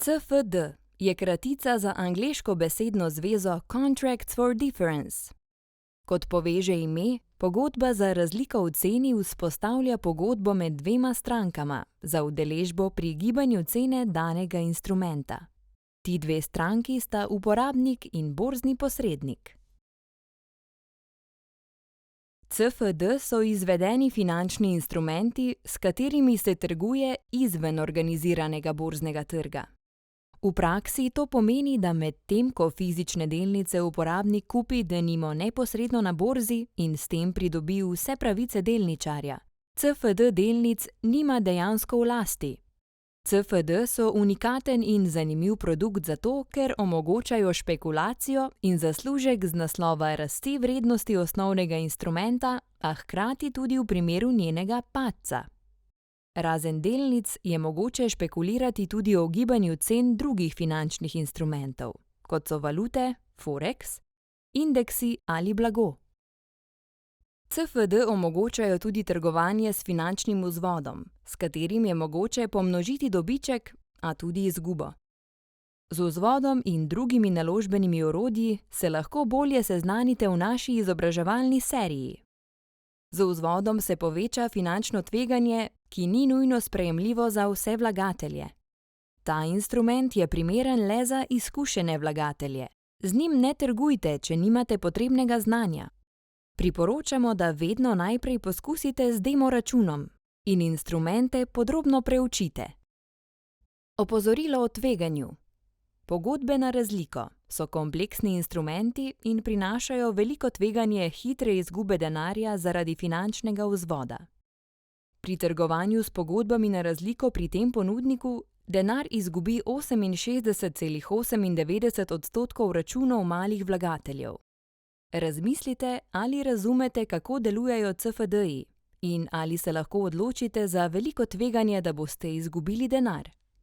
CFD je kratica za angleško besedno zvezo Contracts for Difference. Kot pove že ime, pogodba za razliko v ceni vzpostavlja pogodbo med dvema strankama za udeležbo pri gibanju cene danega instrumenta. Ti dve stranki sta uporabnik in borzni posrednik. CFD so izvedeni finančni instrumenti, s katerimi se trguje izven organiziranega borznega trga. V praksi to pomeni, da medtem ko fizične delnice uporabnik kupi denimo neposredno na borzi in s tem pridobi vse pravice delničarja, CFD delnic nima dejansko v lasti. CFD so unikaten in zanimiv produkt zato, ker omogočajo špekulacijo in zaslužek z naslova rasti vrednosti osnovnega instrumenta, a hkrati tudi v primeru njenega padca. Razen delnic je mogoče špekulirati tudi o gibanju cen drugih finančnih instrumentov, kot so valute, forex, indeksi ali blago. CFD omogočajo tudi trgovanje s finančnim vzvodom, s katerim je mogoče pomnožiti dobiček, a tudi izgubo. Z vzvodom in drugimi naložbenimi orodji se lahko bolje seznanite v naši izobraževalni seriji. Z vzvodom se poveča finančno tveganje, ki ni nujno sprejemljivo za vse vlagatelje. Ta instrument je primeren le za izkušene vlagatelje. Z njim ne trgujte, če nimate potrebnega znanja. Priporočamo, da vedno najprej poskusite z demo računom in instrumente podrobno preučite. Opozorilo o tveganju. Pogodbe na razliko so kompleksni instrumenti in prinašajo veliko tveganje hitre izgube denarja zaradi finančnega vzvoda. Pri trgovanju s pogodbami na razliko pri tem ponudniku denar izgubi 68,98% računov malih vlagateljev. Razmislite, ali razumete, kako delujejo CFD-ji in ali se lahko odločite za veliko tveganje, da boste izgubili denar.